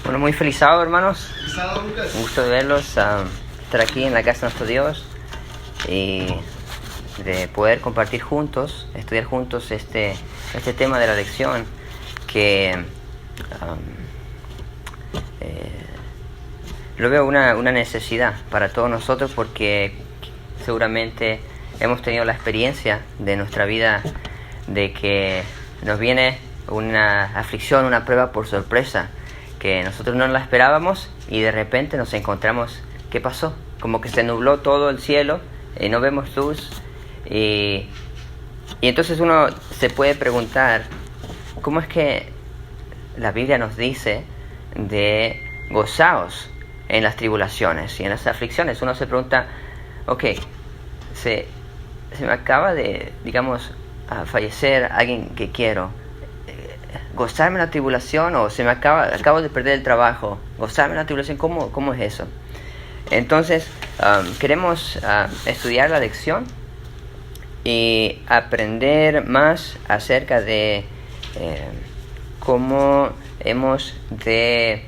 Bueno, muy feliz sábado, hermanos. Feliz sábado, Lucas. Un gusto de verlos, estar aquí en la casa de nuestro Dios y de poder compartir juntos, estudiar juntos este tema de la lección que lo veo una necesidad para todos nosotros, porque seguramente hemos tenido la experiencia de nuestra vida de que nos viene una aflicción, una prueba por sorpresa, que nosotros no la esperábamos y de repente nos encontramos, ¿qué pasó? Como que se nubló todo el cielo y no vemos luz, y entonces uno se puede preguntar, ¿cómo es que la Biblia nos dice de gozaos en las tribulaciones y en las aflicciones? Uno se pregunta, ok, se me acaba de, digamos, fallecer alguien que quiero, ¿gozarme en la tribulación? O acabo de perder el trabajo, ¿gozarme en la tribulación? ¿Cómo es eso? Entonces, queremos estudiar la lección y aprender más acerca de cómo hemos de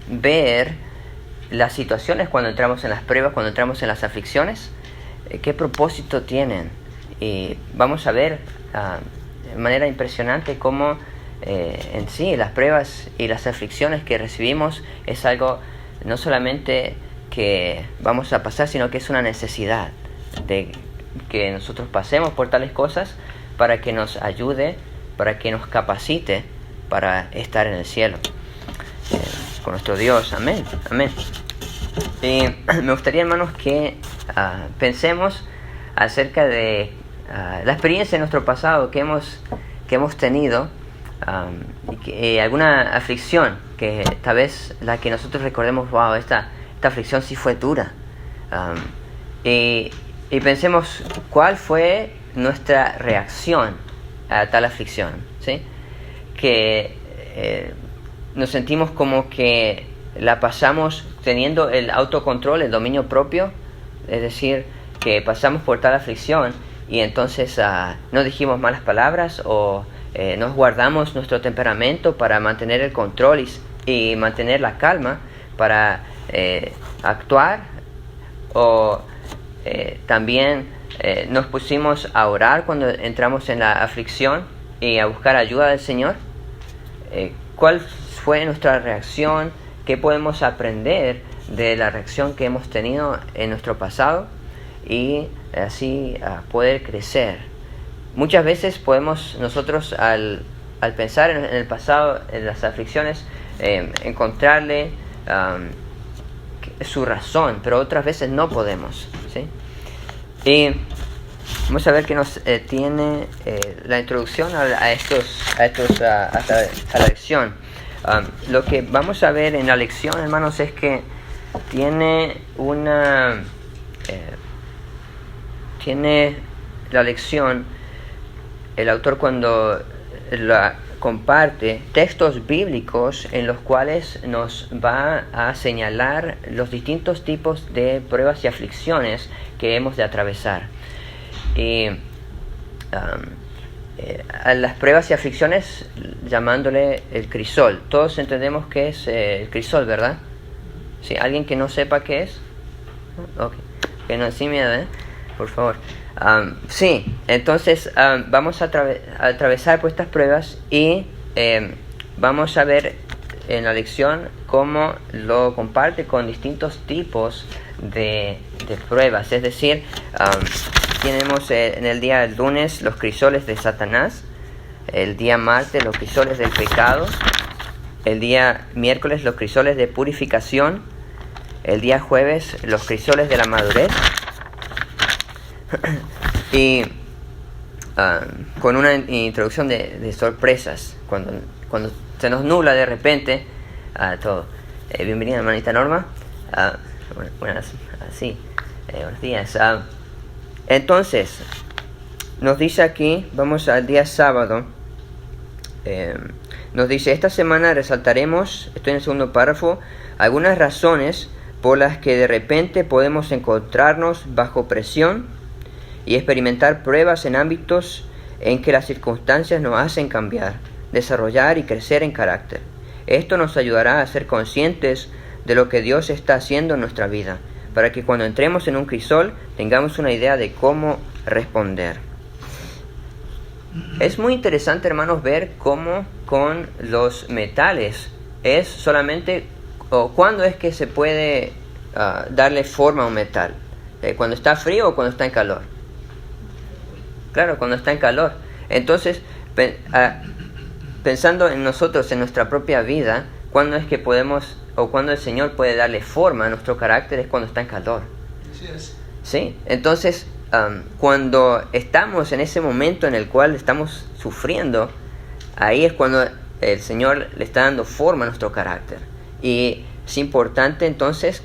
ver las situaciones cuando entramos en las pruebas, cuando entramos en las aflicciones, qué propósito tienen. Y vamos a ver de manera impresionante cómo en sí las pruebas y las aflicciones que recibimos es algo no solamente que vamos a pasar, sino que es una necesidad de que nosotros pasemos por tales cosas para que nos ayude, para que nos capacite para estar en el cielo con nuestro Dios. Amén, amén. Y me gustaría, hermanos, que pensemos acerca de la experiencia de nuestro pasado que hemos tenido, y alguna aflicción que tal vez la que nosotros recordemos, wow, esta aflicción sí fue dura, y pensemos cuál fue nuestra reacción a tal aflicción, ¿sí? Que nos sentimos como que la pasamos teniendo el autocontrol, el dominio propio, es decir, que pasamos por tal aflicción y entonces no dijimos malas palabras, o nos guardamos nuestro temperamento para mantener el control y mantener la calma para actuar, o también nos pusimos a orar cuando entramos en la aflicción y a buscar ayuda del Señor. ¿Cuál fue nuestra reacción? ¿Qué podemos aprender de la reacción que hemos tenido en nuestro pasado? Y así poder crecer. Muchas veces podemos nosotros al pensar en el pasado, en las aflicciones, encontrarle su razón, pero otras veces no podemos, ¿sí? Y vamos a ver que nos tiene la introducción a la lección. Lo que vamos a ver en la lección, hermanos, es que tiene la lección, el autor cuando la comparte, textos bíblicos en los cuales nos va a señalar los distintos tipos de pruebas y aflicciones que hemos de atravesar. Y a las pruebas y aflicciones llamándole el crisol. Todos entendemos qué es el crisol, ¿verdad? ¿Sí? ¿Alguien que no sepa qué es? Ok, que no, sí, mira, por favor. Sí, entonces vamos a atravesar por estas pruebas y vamos a ver en la lección cómo lo comparte con distintos tipos de pruebas. Es decir, tenemos en el día lunes los crisoles de Satanás, el día martes los crisoles del pecado, el día miércoles los crisoles de purificación, el día jueves los crisoles de la madurez, y con una introducción de sorpresas, cuando se nos nubla de repente todo. Bienvenida, hermanita Norma. Buenos días. Entonces, nos dice aquí, vamos al día sábado, nos dice, esta semana resaltaremos, estoy en el segundo párrafo, algunas razones por las que de repente podemos encontrarnos bajo presión y experimentar pruebas en ámbitos en que las circunstancias nos hacen cambiar, desarrollar y crecer en carácter. Esto nos ayudará a ser conscientes de lo que Dios está haciendo en nuestra vida, para que cuando entremos en un crisol tengamos una idea de cómo responder. Es muy interesante, hermanos, ver cómo con los metales es solamente, o cuándo es que se puede darle forma a un metal. ¿Cuando está frío o cuando está en calor? Claro, cuando está en calor. Entonces, pensando en nosotros, en nuestra propia vida, ¿cuándo es que podemos, o cuándo el Señor puede darle forma a nuestro carácter? Es cuando está en calor. Sí, entonces, cuando estamos en ese momento en el cual estamos sufriendo, ahí es cuando el Señor le está dando forma a nuestro carácter. Y es importante entonces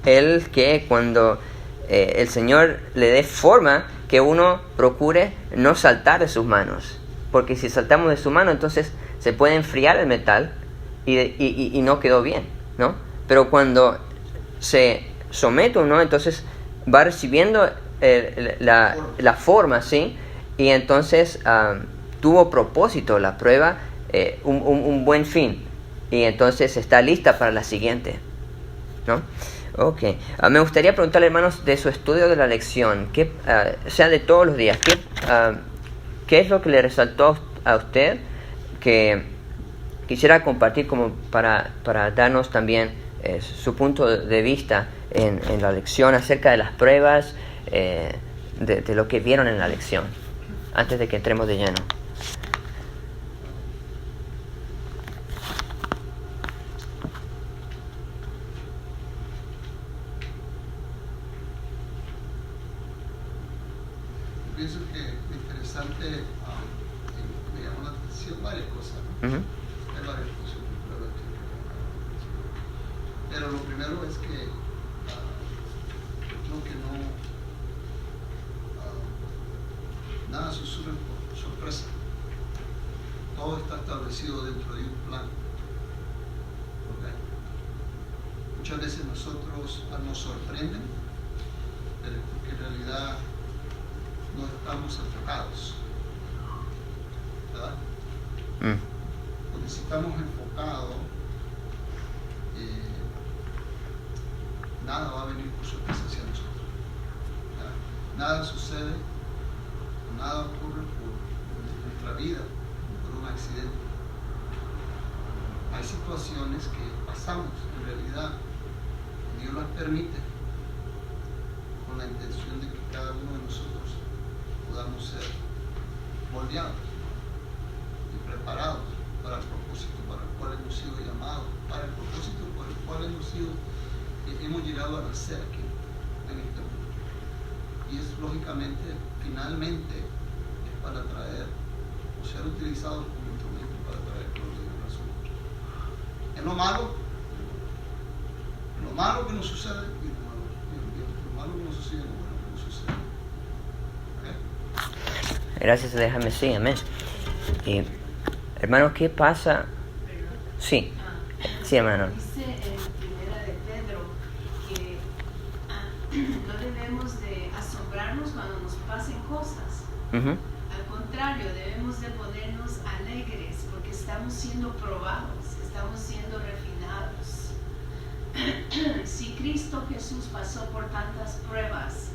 que cuando el Señor le dé forma, que uno procure no saltar de sus manos, porque si saltamos de su mano, entonces se puede enfriar el metal y no quedó bien, ¿no? Pero cuando se somete uno, entonces va recibiendo la forma, ¿sí? Y entonces tuvo propósito la prueba, un buen fin, y entonces está lista para la siguiente, ¿no? Ok, me gustaría preguntarle, hermanos, de su estudio de la lección, sea de todos los días, ¿qué es lo que le resaltó a usted que quisiera compartir como para darnos también su punto de vista en la lección acerca de las pruebas, de lo que vieron en la lección, antes de que entremos de lleno? Pienso que lo interesante, me llamó la atención varias cosas, ¿no? Uh-huh. Hay varias cosas, pero lo primero es que creo que nada sucede por sorpresa. Todo está establecido dentro de un plan. ¿Okay? Muchas veces nosotros nos sorprenden, pero porque en realidad no estamos enfocados, ¿verdad? Porque si estamos enfocados, nada va a venir por sorpresa hacia nosotros, ¿verdad? Nada sucede, nada ocurre por nuestra vida, por un accidente. Hay situaciones que pasamos, en realidad, Dios las permite con la intención de que cada uno de nosotros podamos ser moldeados y preparados para el propósito para el cual hemos sido llamados, para el propósito por el cual hemos llegado a nacer aquí en este mundo. Y es lógicamente, finalmente, es para traer o ser utilizados como instrumento para traer gloria y honra a su nombre. En lo malo que nos sucede y lo malo que nos sucede, lo bueno que nos sucede. Gracias, déjame, sí, amén. Hermano, ¿qué pasa? Sí, sí, hermano. Dice en Primera de Pedro que no debemos de asombrarnos cuando nos pasen cosas. Uh-huh. Al contrario, debemos de ponernos alegres porque estamos siendo probados, estamos siendo refinados. Si Cristo Jesús pasó por tantas pruebas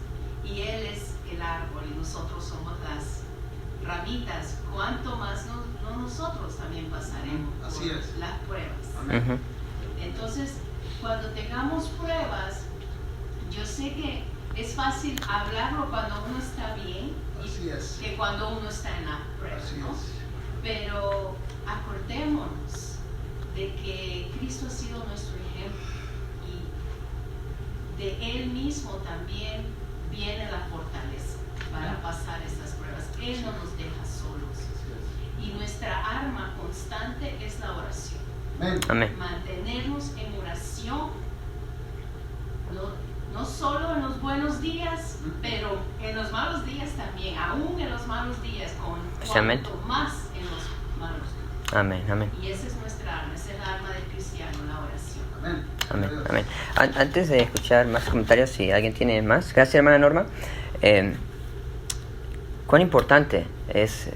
y Él es el árbol y nosotros somos las ramitas, ¿cuánto más no nosotros también pasaremos Así por es. las pruebas? Uh-huh. Entonces, cuando tengamos pruebas, yo sé que es fácil hablarlo cuando uno está bien Así es. que cuando uno está en la prueba, Así ¿no? es. Pero acordémonos de que Cristo ha sido nuestro ejemplo y de Él mismo también viene la fortaleza para pasar estas pruebas. Él no nos deja solos. Y nuestra arma constante es la oración. Amén. Mantenernos en oración, no solo en los buenos días, pero en los malos días también, aún en los malos días, cuanto más en los malos días. Amén, amén. Y esa es nuestra arma, esa es la arma del cristiano, la oración. Amén. Amén, amén. Antes de escuchar más comentarios, si alguien tiene más. Gracias, hermana Norma. Cuán importante es,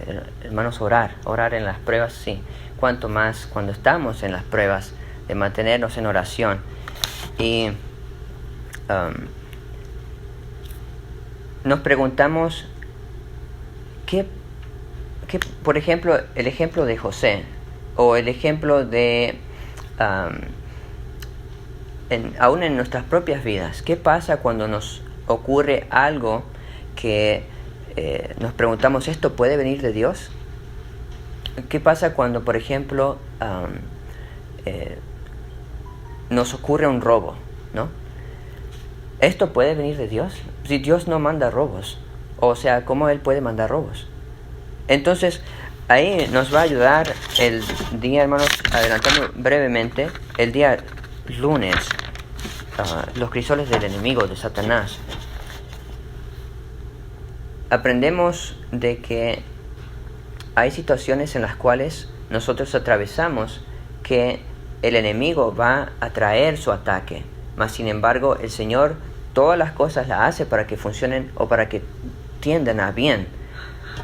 hermanos, orar en las pruebas, sí. Cuanto más cuando estamos en las pruebas, de mantenernos en oración. Y nos preguntamos, por ejemplo, el ejemplo de José, o el ejemplo de, aún en nuestras propias vidas, ¿qué pasa cuando nos ocurre algo que nos preguntamos, ¿esto puede venir de Dios? ¿Qué pasa cuando, por ejemplo, nos ocurre un robo, ¿no? ¿Esto puede venir de Dios? Si Dios no manda robos, o sea, ¿cómo Él puede mandar robos? Entonces, ahí nos va a ayudar el día, hermanos, adelantando brevemente, el día lunes, los crisoles del enemigo, de Satanás. Aprendemos de que hay situaciones en las cuales nosotros atravesamos que el enemigo va a traer su ataque, mas sin embargo el Señor todas las cosas las hace para que funcionen o para que tiendan a bien.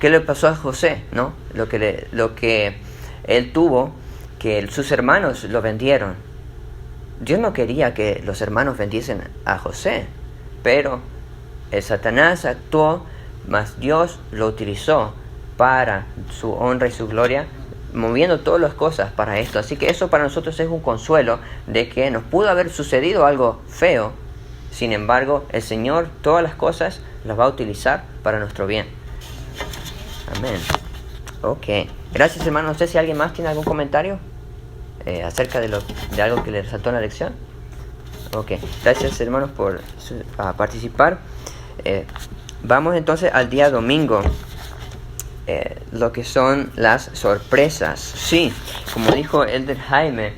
¿Qué le pasó a José? ¿No? Lo que él tuvo, que sus hermanos lo vendieron. Dios no quería que los hermanos vendiesen a José, pero el Satanás actuó, mas Dios lo utilizó para su honra y su gloria, moviendo todas las cosas para esto. Así que eso para nosotros es un consuelo de que nos pudo haber sucedido algo feo, sin embargo el Señor todas las cosas las va a utilizar para nuestro bien. Amén. Ok, gracias, hermano. No sé si alguien más tiene algún comentario acerca de algo que le resaltó en la lección. Ok, gracias, hermanos, por participar. Vamos entonces al día domingo. Lo que son las sorpresas. Sí, como dijo Elder Jaime,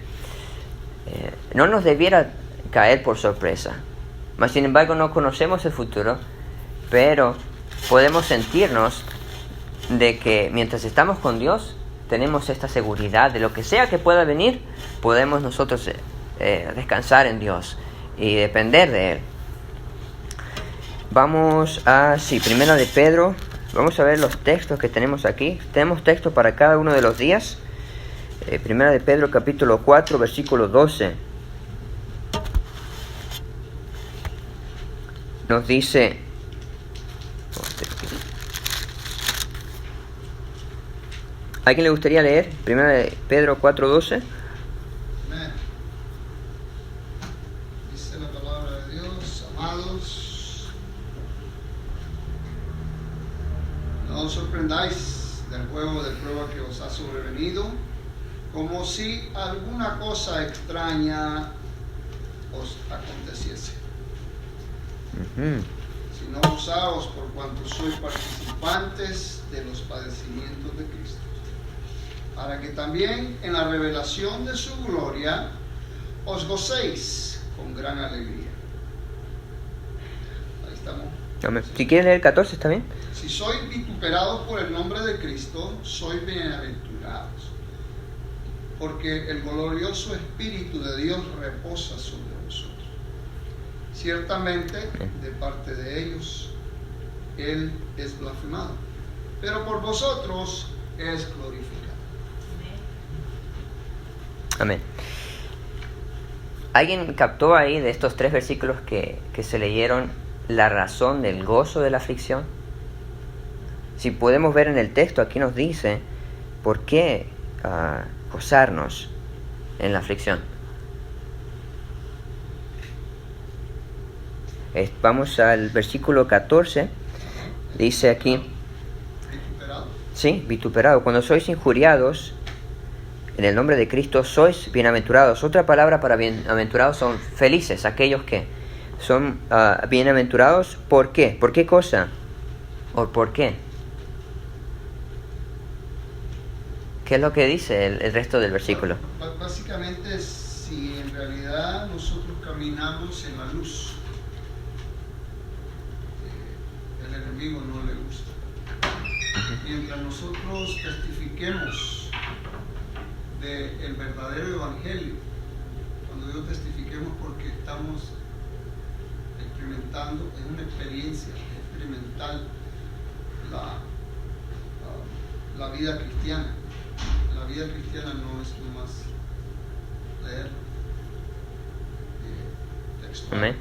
no nos debiera caer por sorpresa. Mas sin embargo no conocemos el futuro, pero podemos sentirnos de que mientras estamos con Dios tenemos esta seguridad de lo que sea que pueda venir, podemos nosotros descansar en Dios y depender de Él. Vamos a, Primera de Pedro. Vamos a ver los textos que tenemos aquí. Tenemos textos para cada uno de los días. Primera de Pedro, capítulo 4, versículo 12. Nos dice... ¿A quién le gustaría leer? Primera de Pedro 4, 12. Amén. Dice la palabra de Dios, amados, no os sorprendáis del juego de prueba que os ha sobrevenido, como si alguna cosa extraña os aconteciese. Sino gozaos por cuanto sois participantes de los padecimientos de Cristo, para que también en la revelación de su gloria os gocéis con gran alegría. Ahí estamos. Amén. Si quieres leer el 14, ¿está bien? Si sois vituperados por el nombre de Cristo, sois bienaventurados, porque el glorioso Espíritu de Dios reposa sobre vosotros. Ciertamente, de parte de ellos, Él es blasfemado, pero por vosotros es glorificado. Amén. ¿Alguien captó ahí de estos 3 versículos que se leyeron la razón del gozo de la aflicción? Si podemos ver en el texto, aquí nos dice por qué gozarnos en la aflicción. Vamos al versículo 14. Dice aquí: ¿Vituperado? Sí, vituperado. Cuando sois injuriados en el nombre de Cristo, sois bienaventurados. Otra palabra para bienaventurados son felices, aquellos que son bienaventurados. ¿Por qué? ¿Por qué cosa? ¿O por qué? ¿Qué es lo que dice el resto del versículo? Básicamente, si en realidad nosotros caminamos en la luz, el enemigo no le gusta. Mientras nosotros testifiquemos del verdadero evangelio, cuando yo testifiquemos porque estamos experimentando, es una experiencia experimental la vida cristiana. La vida cristiana no es nomás leer textual, Amén.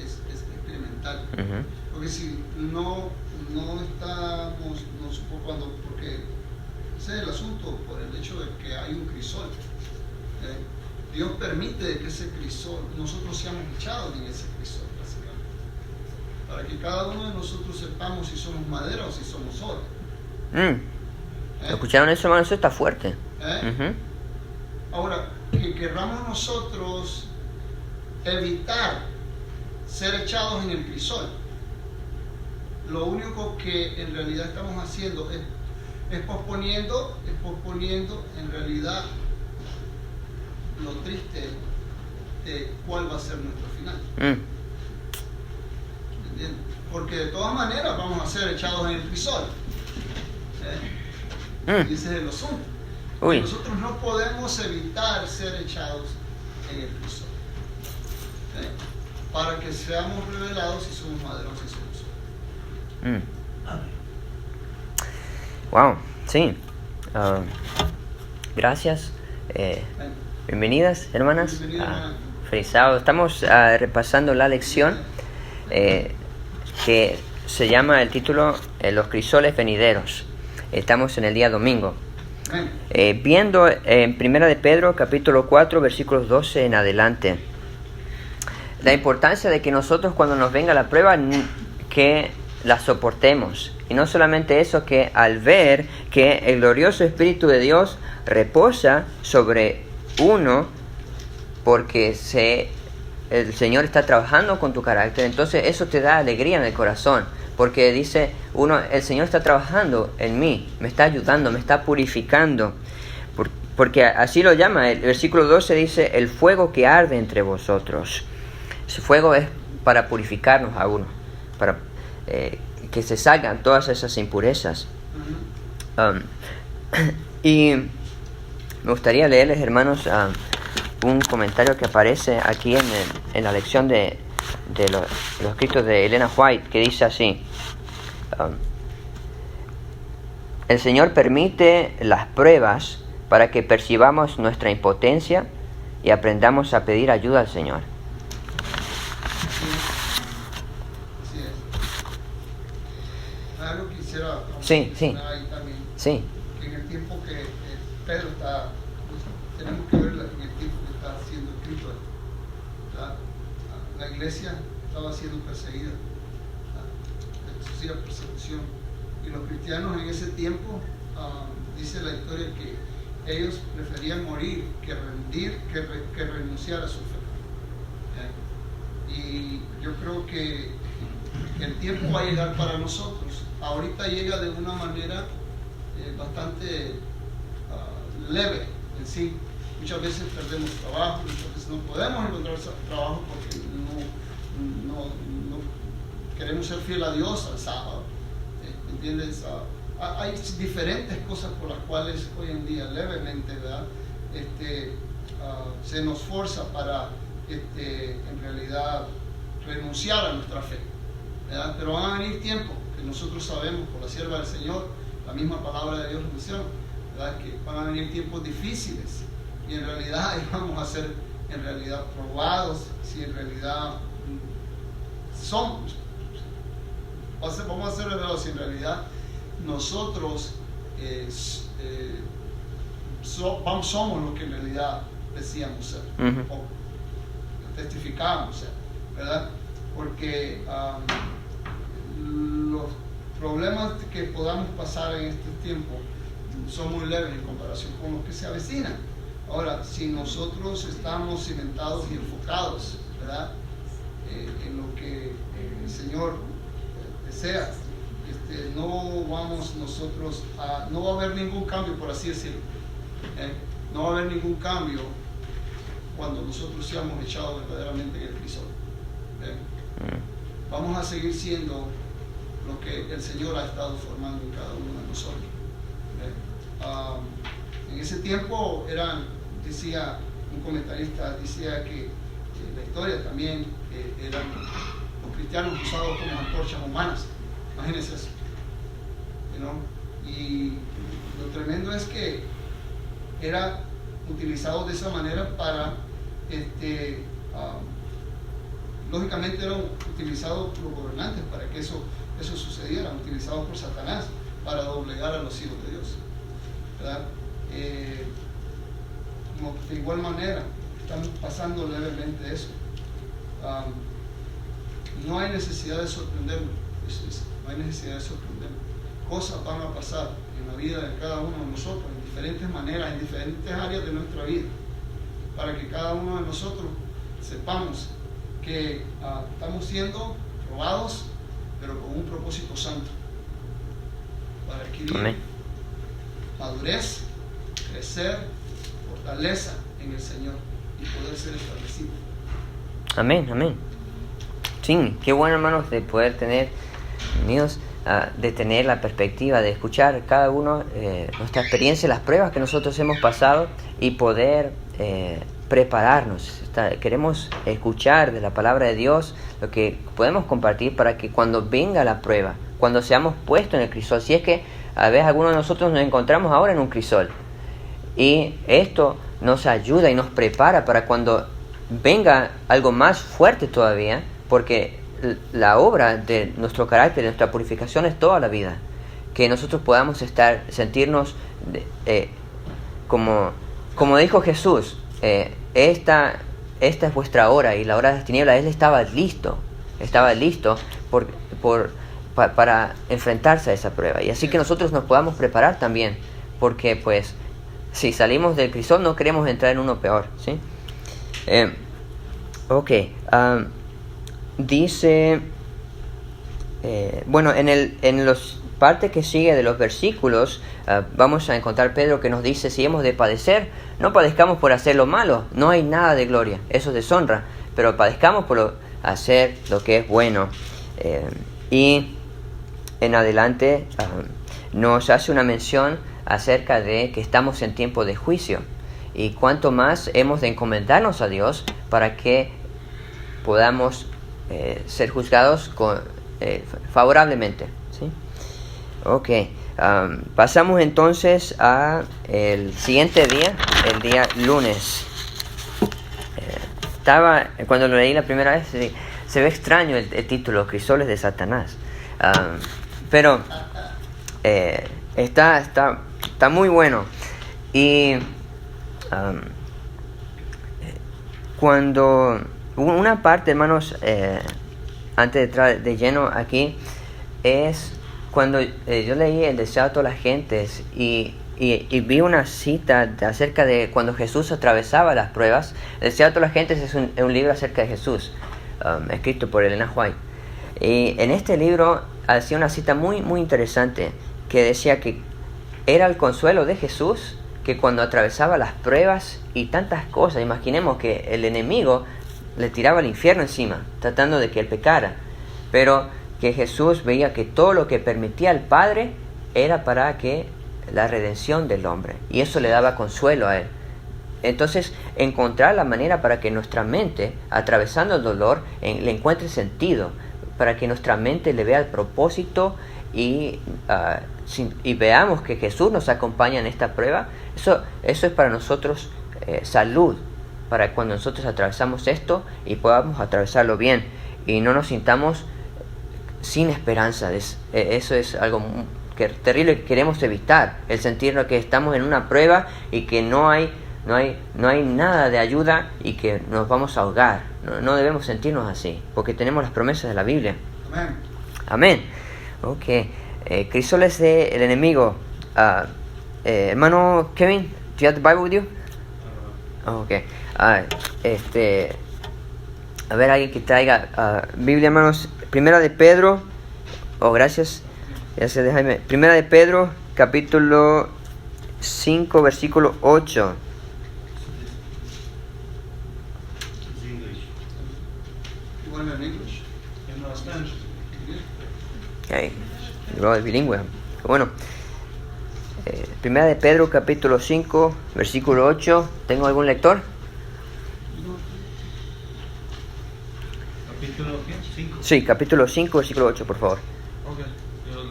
es experimental. Ujú. Porque si no estamos, porque ese es el asunto, por el hecho de que hay un crisol. Dios permite que ese crisol, nosotros seamos echados en ese crisol, básicamente, para que cada uno de nosotros sepamos si somos madera o si somos oro. ¿Escucharon eso, hermano? Eso está fuerte. Ujú. Ahora, que querramos nosotros evitar ser echados en el crisol, lo único que en realidad estamos haciendo es posponiendo en realidad lo triste de cuál va a ser nuestro final. ¿Entiendes? Porque de todas maneras vamos a ser echados en el crisol. Y ese es el asunto. Uy. Nosotros no podemos evitar ser echados en el crisol. Para que seamos revelados si somos madera o si somos oro. Wow, sí. Gracias. Bienvenidas, hermanas. Bienvenida, hermana. Feliz sábado. Estamos repasando la lección que se llama el título Los crisoles venideros. Estamos en el día domingo. Viendo en 1 de Pedro, capítulo 4, versículos 12 en adelante. La importancia de que nosotros cuando nos venga la prueba, que la soportemos. Y no solamente eso, que al ver que el glorioso Espíritu de Dios reposa sobre uno, porque el Señor está trabajando con tu carácter, entonces eso te da alegría en el corazón. Porque dice uno, el Señor está trabajando en mí, me está ayudando, me está purificando. Porque así lo llama, el versículo 12 dice, el fuego que arde entre vosotros. Ese fuego es para purificarnos a uno, para que se salgan todas esas impurezas. Y me gustaría leerles, hermanos, un comentario que aparece aquí en la lección de los escritos de Elena White, que dice así: el Señor permite las pruebas para que percibamos nuestra impotencia y aprendamos a pedir ayuda al Señor. Así es. Algo quisiera Sí. ahí también, Sí. que en el tiempo que Pedro está, tenemos que ver en el tiempo que está siendo escrito, la iglesia estaba siendo perseguida, sufría persecución, y los cristianos en ese tiempo, dice la historia que ellos preferían morir que renunciar a su fe. Y yo creo que el tiempo va a llegar para nosotros. Ahorita llega de una manera bastante leve en sí. Muchas veces perdemos trabajo, muchas veces no podemos encontrar trabajo porque no queremos ser fiel a Dios al sábado. ¿Entiendes? Hay diferentes cosas por las cuales hoy en día levemente, ¿verdad? Se nos forza para en realidad renunciar a nuestra fe, ¿verdad? Pero van a venir tiempos que nosotros sabemos por la sierva del Señor, la misma palabra de Dios lo menciona, ¿verdad? Que van a venir tiempos difíciles y en realidad vamos a ser en realidad probados si en realidad somos. Vamos a ser revelados si en realidad nosotros somos lo que en realidad decíamos ser, o testificábamos ser, ¿verdad? Porque los problemas que podamos pasar en este tiempo son muy leves en comparación con los que se avecinan. Ahora, si nosotros estamos cimentados y enfocados, ¿verdad? En lo que el Señor desea, no vamos nosotros no va a haber ningún cambio, por así decirlo. No va a haber ningún cambio cuando nosotros seamos echados verdaderamente en el crisol. Vamos a seguir siendo lo que el Señor ha estado formando en cada uno de nosotros. En ese tiempo decía un comentarista, decía que la historia también eran los cristianos usados como antorchas humanas. Imagínense eso. Y lo tremendo es que era utilizado de esa manera para lógicamente eran utilizados por los gobernantes para que eso sucediera, utilizados por Satanás para doblegar a los hijos de Dios, ¿verdad? De igual manera estamos pasando levemente eso. No hay necesidad de sorprendernos, no hay necesidad de sorprendernos. Cosas van a pasar en la vida de cada uno de nosotros en diferentes maneras, en diferentes áreas de nuestra vida, para que cada uno de nosotros sepamos que estamos siendo probados, pero con un propósito santo, para adquirir madurez, crecer, fortaleza en el Señor y poder ser establecido. Amén, amén. Sí, qué bueno, hermanos, de poder tener, unidos, de tener la perspectiva, de escuchar cada uno nuestra experiencia, las pruebas que nosotros hemos pasado y poder prepararnos. Queremos escuchar de la palabra de Dios lo que podemos compartir para que cuando venga la prueba, cuando seamos puestos en el crisol, si es que a veces algunos de nosotros nos encontramos ahora en un crisol, y esto nos ayuda y nos prepara para cuando venga algo más fuerte todavía, porque la obra de nuestro carácter, de nuestra purificación es toda la vida, que nosotros podamos sentirnos como dijo Jesús, esta es vuestra hora, y la hora de las tinieblas. Él estaba listo para enfrentarse a esa prueba, y así que nosotros nos podamos preparar también, porque pues si salimos del crisol no queremos entrar en uno peor, ¿sí? Dice, bueno, en los parte que sigue de los versículos, vamos a encontrar Pedro que nos dice: si hemos de padecer, no padezcamos por hacer lo malo, no hay nada de gloria, eso es deshonra, pero padezcamos por hacer lo que es bueno. Y en adelante nos hace una mención acerca de que estamos en tiempo de juicio, y cuánto más hemos de encomendarnos a Dios para que podamos ser juzgados favorablemente, ¿sí? Pasamos entonces a el siguiente día, el día lunes. Cuando lo leí la primera vez, se ve extraño el título, Crisoles de Satanás, pero está muy bueno. Y cuando una parte, hermanos, antes de entrar de lleno aquí, es cuando yo leí El deseo de todas las gentes y vi una cita acerca de cuando Jesús atravesaba las pruebas. El deseo de todas las gentes es un libro acerca de Jesús, escrito por Elena White. Y en este libro hacía una cita muy, muy interesante, que decía que era el consuelo de Jesús, que cuando atravesaba las pruebas y tantas cosas, imaginemos que el enemigo le tiraba al infierno encima, tratando de que él pecara, pero que Jesús veía que todo lo que permitía el Padre era para que la redención del hombre, y eso le daba consuelo a él. Entonces, encontrar la manera para que nuestra mente, atravesando el dolor, le encuentre sentido, para que nuestra mente le vea el propósito y veamos que Jesús nos acompaña en esta prueba. Eso es para nosotros salud, para cuando nosotros atravesamos esto y podamos atravesarlo bien y no nos sintamos sin esperanza. Eso es algo terrible que queremos evitar, el sentirnos que estamos en una prueba y que no hay nada de ayuda y que nos vamos a ahogar. No debemos sentirnos así, porque tenemos las promesas de la Biblia. Amén. Crisoles del enemigo. Hermano Kevin, do you have the Bible with you? A ver, alguien que traiga Biblia, hermanos. Primera de Pedro. Gracias. Gracias, Jaime. Primera de Pedro, capítulo 5, versículo 8. You want it in English? No, Spanish. Okay. Luego es bilingüe. Bueno. Primera de Pedro, capítulo 5, versículo 8. ¿Tengo algún lector? Capítulo 5. Sí, capítulo 5, versículo 8, por favor. Okay.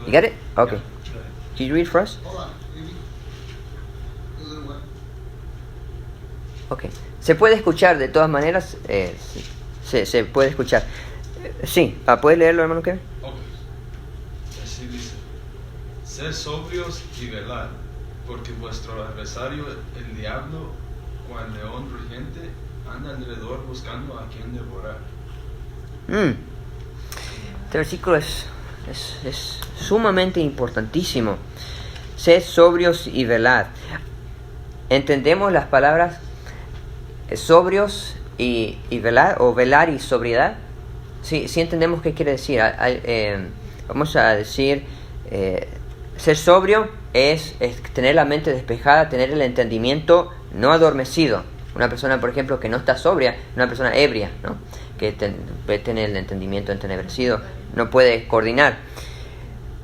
You got it? Okay. Yeah. Can you read for us? Hold on, maybe. A little while. Okay. Se puede escuchar de todas maneras. Se puede escuchar. Sí. ¿Puedes leerlo, hermano Kevin? Ok. Así dice: Sed sobrios y velad, porque vuestro adversario, el diablo, cual león rugiente, anda alrededor buscando a quien devorar. Este versículo es sumamente importantísimo. Sed sobrios y velad. ¿Entendemos las palabras sobrios y velar, o velar y sobriedad? Sí entendemos qué quiere decir. Vamos a decir, ser sobrio es tener la mente despejada, tener el entendimiento no adormecido. Una persona, por ejemplo, que no está sobria, una persona ebria, ¿no? Que puede tener el entendimiento entenebrecido, no puede coordinar.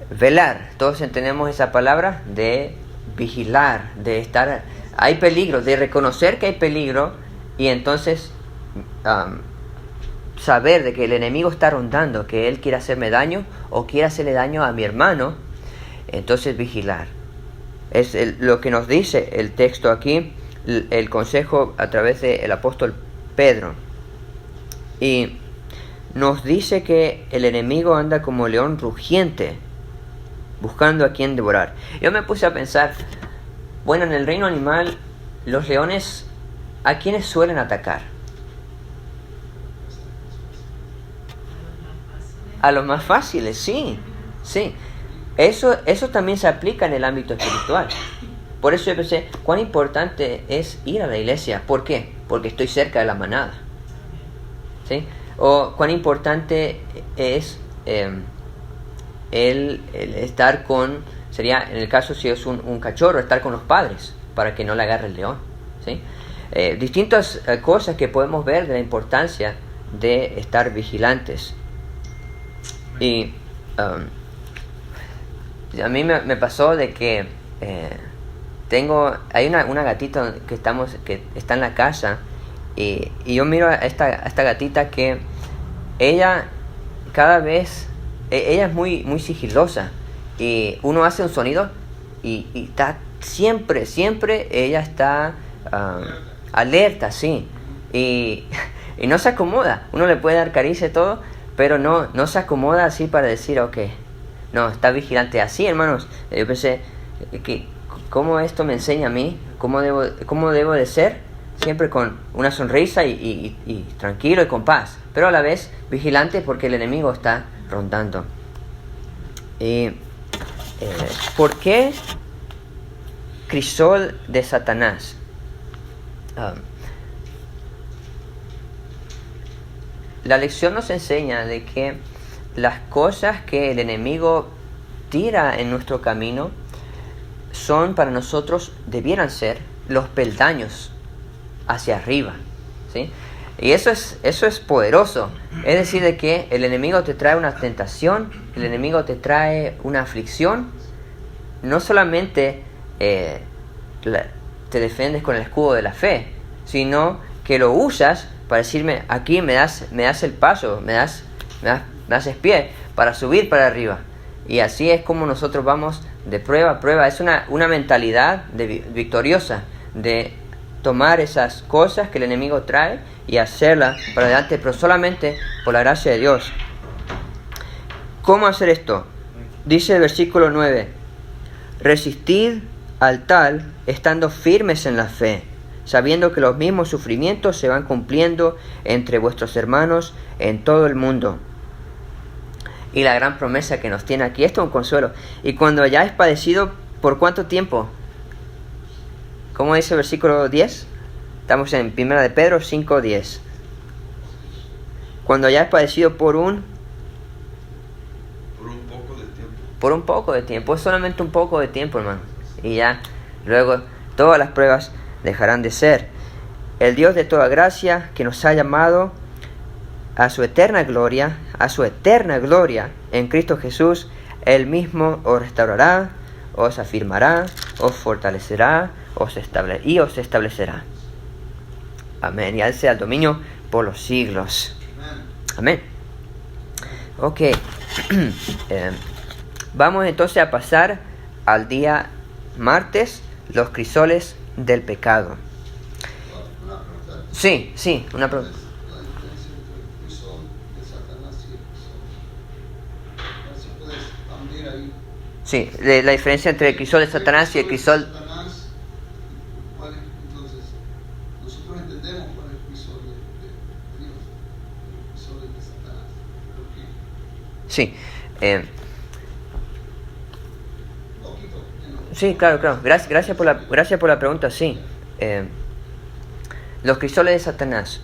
Velar, todos entendemos esa palabra de vigilar, de estar, hay peligro, de reconocer que hay peligro y entonces saber de que el enemigo está rondando, que él quiere hacerme daño o quiere hacerle daño a mi hermano, entonces vigilar. Es lo que nos dice el texto aquí, el consejo a través del apóstol Pedro. Y nos dice que el enemigo anda como león rugiente, buscando a quien devorar. Yo me puse a pensar, bueno, en el reino animal, los leones, ¿a quiénes suelen atacar? A los más fáciles, sí. Eso también se aplica en el ámbito espiritual. Por eso yo pensé, cuán importante es ir a la iglesia. ¿Por qué? Porque estoy cerca de la manada. ¿Sí? O cuán importante es el estar con, sería en el caso si es un cachorro, estar con los padres para que no le agarre el león. ¿Sí? Distintas cosas que podemos ver de la importancia de estar vigilantes. Y a mí me pasó de que hay una gatita que está en la casa y yo miro a esta gatita que ella cada vez, ella es muy sigilosa y uno hace un sonido y está siempre ella está alerta, sí, y no se acomoda. Uno le puede dar caricia y todo, pero no se acomoda así para decir, ok, no, está vigilante. Así, hermanos, yo pensé que cómo esto me enseña a mí, cómo debo de ser, siempre con una sonrisa y tranquilo y con paz, pero a la vez vigilante porque el enemigo está rondando. ¿Por qué crisol de Satanás? La lección nos enseña de que las cosas que el enemigo tira en nuestro camino son para nosotros, debieran ser los peldaños hacia arriba, ¿sí? Y eso es poderoso. Es decir, de que el enemigo te trae una tentación, el enemigo te trae una aflicción. No solamente te defiendes con el escudo de la fe, sino que lo usas para decirme, aquí me das el paso, me das el pie para subir para arriba. Y así es como nosotros vamos de prueba a prueba. Es una mentalidad victoriosa de tomar esas cosas que el enemigo trae y hacerlas para adelante, pero solamente por la gracia de Dios. ¿Cómo hacer esto? Dice el versículo 9: resistid al tal, estando firmes en la fe, sabiendo que los mismos sufrimientos se van cumpliendo entre vuestros hermanos en todo el mundo. Y la gran promesa que nos tiene aquí, esto es un consuelo. Y cuando hayáis padecido, ¿por cuánto tiempo? ¿Cómo dice el versículo 10? Estamos en 1 de Pedro 5:10. Cuando hayáis padecido por un poco de tiempo. por un poco de tiempo, solamente un poco de tiempo, hermano. Y ya, luego todas las pruebas dejarán de ser. El Dios de toda gracia, que nos ha llamado a su eterna gloria en Cristo Jesús, Él mismo os restaurará, os afirmará, os fortalecerá, os establecerá. Amén. Y a Él sea el dominio por los siglos. Amén. Ok. Vamos entonces a pasar al día martes, los crisoles del pecado. Una pregunta. Sí, una pregunta. La diferencia entre el crisol de Satanás y el crisol. A ver si puedes abrir ahí. Sí, la diferencia entre el crisol de Satanás y el crisol... Satanás, ¿cuál es? Entonces, nosotros entendemos cuál es el crisol de Dios, el crisol de Satanás. ¿Por qué? Sí, Poquito. sí, claro. Gracias por la pregunta, sí. Los crisoles de Satanás.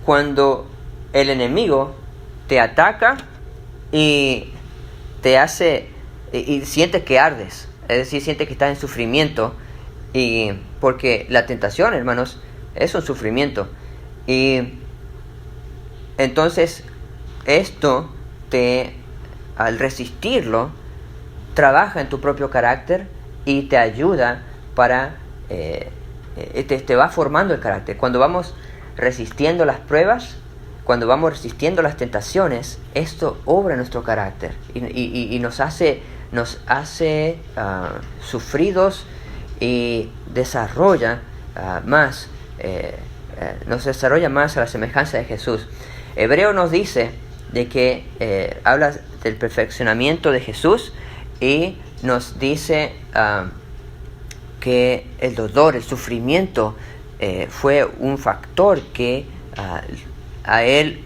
Cuando el enemigo te ataca y te hace... y sientes que ardes, es decir, sientes que estás en sufrimiento, y porque la tentación, hermanos, es un sufrimiento. Y entonces esto al resistirlo, trabaja en tu propio carácter y te ayuda para te va formando el carácter. Cuando vamos resistiendo las pruebas, cuando vamos resistiendo las tentaciones, esto obra en nuestro carácter y nos hace sufridos, y desarrolla nos desarrolla más a la semejanza de Jesús. Hebreo nos dice de que habla del perfeccionamiento de Jesús, y nos dice que el dolor, el sufrimiento fue un factor que a él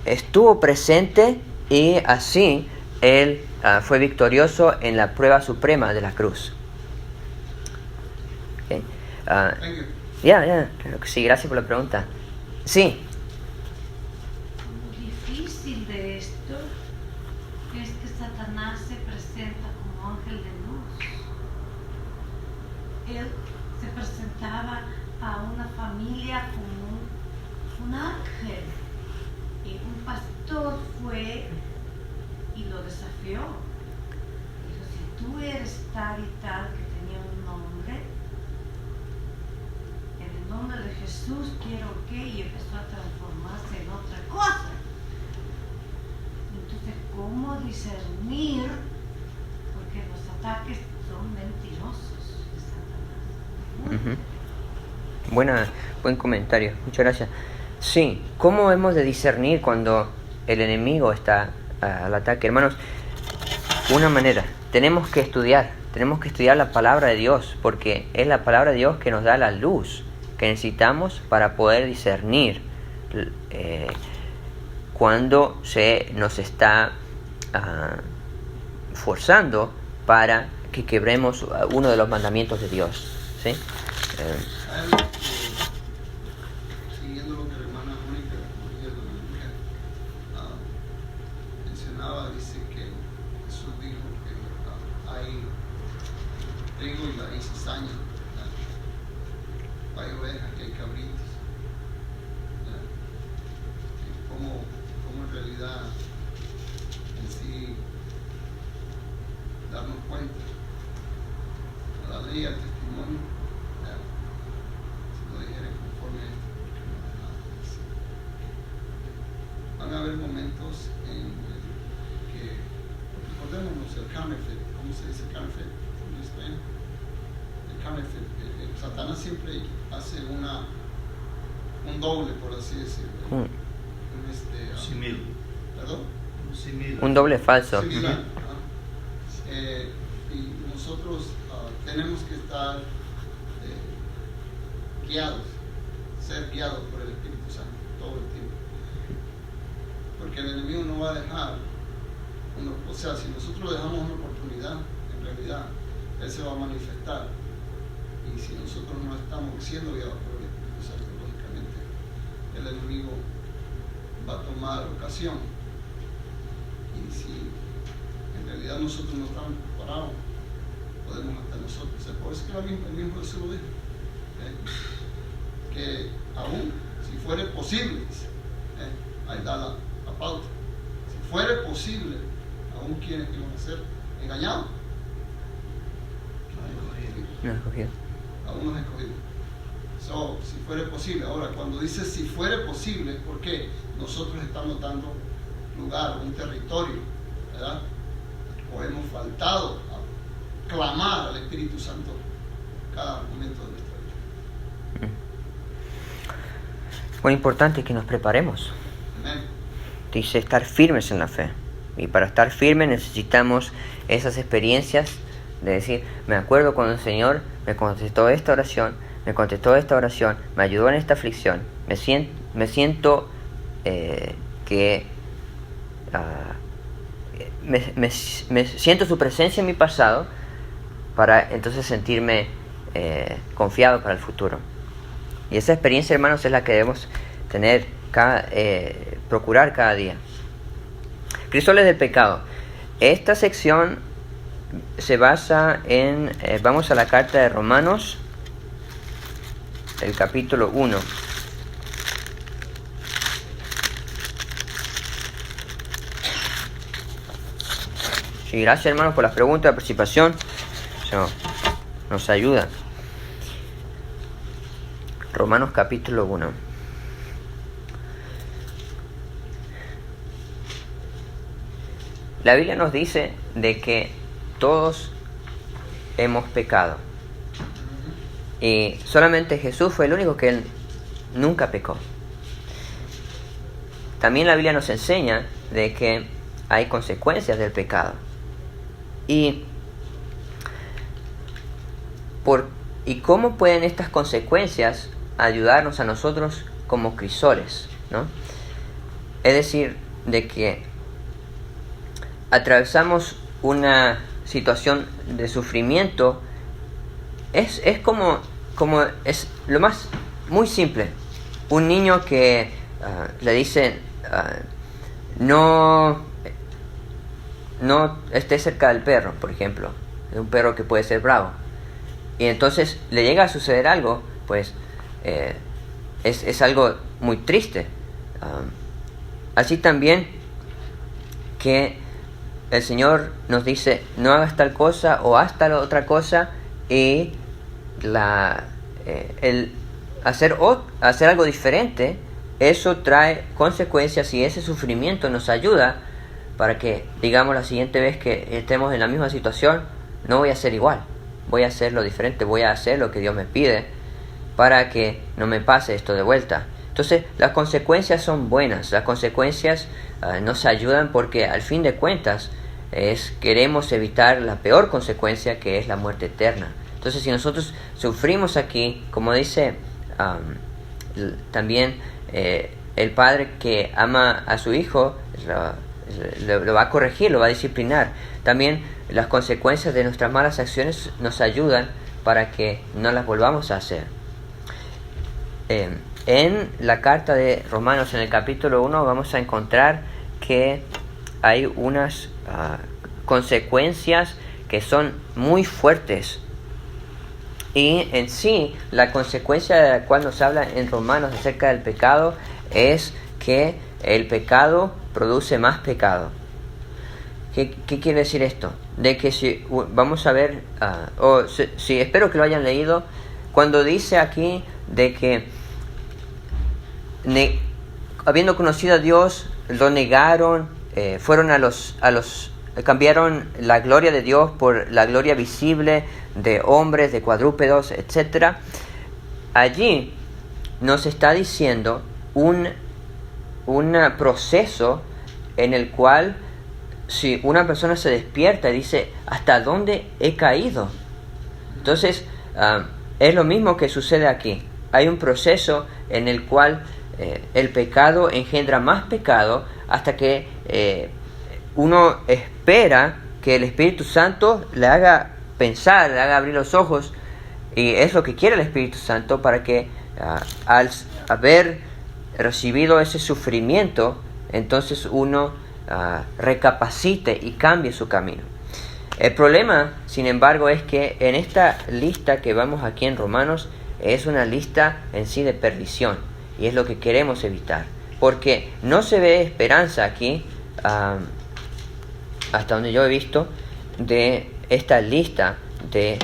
estuvo presente, y así él fue victorioso en la prueba suprema de la cruz. Okay. Thank you. Claro que sí, gracias por la pregunta. Sí. Lo difícil de esto es que Satanás se presenta como ángel de luz. Él se presentaba a una familia como un ángel, y un pastor fue y lo desafió. Dijo: si tú eres tal y tal, que tenía un nombre, en el nombre de Jesús quiero que, y empezó a transformarse en otra cosa. Entonces, ¿cómo discernir? Porque los ataques son mentirosos de Satanás. Buen comentario, muchas gracias. Sí, ¿cómo hemos de discernir cuando el enemigo está al ataque? Hermanos, una manera, tenemos que estudiar la palabra de Dios, porque es la palabra de Dios que nos da la luz que necesitamos para poder discernir cuando se nos está forzando para que quebremos uno de los mandamientos de Dios, ¿sí? Algo que, siguiendo lo que la hermana Mónica mencionaba, dice que Jesús dijo que hay trigo y hay cizaña, hay ovejas, que hay cabritos. Cómo en realidad en sí darnos cuenta a la ley, al testimonio, si lo dijera conforme a esto, van a haber momentos en que, recordémonos el counterfeit. ¿Cómo se dice counterfeit en español? El counterfeit, Satanás siempre hace un doble, por así decirlo. Simil. ¿Perdón? Un doble falso. Similar, y nosotros tenemos que estar ser guiados por el Espíritu Santo todo el tiempo, porque el enemigo no va a dejar o sea, si nosotros le damos una oportunidad, en realidad él se va a manifestar, y si nosotros no estamos siendo guiados por el Espíritu Santo, lógicamente el enemigo va a tomar ocasión. Y si en realidad nosotros no estamos preparados, podemos hasta nosotros. Por eso que el mismo Jesús lo dijo, que aún si fuere posible, ahí da la pauta, si fuere posible, aún quienes que van a ser engañados, No escogido. aún no es escogido. Si fuere posible. Ahora, cuando dice si fuere posible, ¿por qué? Nosotros estamos dando lugar, un territorio, ¿verdad? O hemos faltado a clamar al Espíritu Santo cada momento de nuestra vida. Muy importante que nos preparemos. Amén. Dice estar firmes en la fe. Y para estar firmes necesitamos esas experiencias de decir, me acuerdo cuando el Señor me contestó esta oración, me ayudó en esta aflicción, me siento que me siento su presencia en mi pasado, para entonces sentirme confiado para el futuro. Y esa experiencia, hermanos, es la que debemos tener, procurar cada día. Crisoles del pecado. Esta sección se basa en, vamos a la carta de Romanos, el capítulo 1. Sí, gracias, hermanos, por las preguntas, la participación. Eso nos ayuda. Romanos capítulo 1. La Biblia nos dice de que todos hemos pecado. Y solamente Jesús fue el único que él nunca pecó. También la Biblia nos enseña de que hay consecuencias del pecado. ¿Y cómo pueden estas consecuencias ayudarnos a nosotros como crisoles, ¿no? Es decir, de que atravesamos una situación de sufrimiento. Es como es lo más muy simple. Un niño que le dicen no esté cerca del perro, por ejemplo, de un perro que puede ser bravo, y entonces le llega a suceder algo, pues es algo muy triste. Así también que el Señor nos dice no hagas tal cosa o haz tal otra cosa, y el hacer algo diferente, eso trae consecuencias, y ese sufrimiento nos ayuda para que, digamos, la siguiente vez que estemos en la misma situación, no voy a hacer igual, voy a hacerlo diferente, voy a hacer lo que Dios me pide para que no me pase esto de vuelta. Entonces las consecuencias son buenas, las consecuencias nos ayudan, porque al fin de cuentas queremos evitar la peor consecuencia, que es la muerte eterna. Entonces si nosotros sufrimos aquí, como dice también el padre que ama a su hijo, lo va a corregir, lo va a disciplinar. También las consecuencias de nuestras malas acciones nos ayudan para que no las volvamos a hacer. En la carta de Romanos, en el capítulo 1, vamos a encontrar que hay unas consecuencias que son muy fuertes. Y en sí, la consecuencia de la cual nos habla en Romanos acerca del pecado es que el pecado produce más pecado. ¿Qué quiere decir esto? De que si vamos a ver, si espero que lo hayan leído, cuando dice aquí de que habiendo conocido a Dios, lo negaron, fueron cambiaron la gloria de Dios por la gloria visible de hombres, de cuadrúpedos, etc. Allí nos está diciendo un proceso en el cual, si una persona se despierta y dice, ¿hasta dónde he caído? Entonces, es lo mismo que sucede aquí. Hay un proceso en el cual el pecado engendra más pecado, hasta que uno espera que el Espíritu Santo le haga pensar, le haga abrir los ojos, y es lo que quiere el Espíritu Santo, para que al haber recibido ese sufrimiento, entonces uno recapacite y cambie su camino. El problema, sin embargo, es que en esta lista que vamos aquí en Romanos es una lista en sí de perdición, y es lo que queremos evitar, porque no se ve esperanza aquí, hasta donde yo he visto, de esta lista de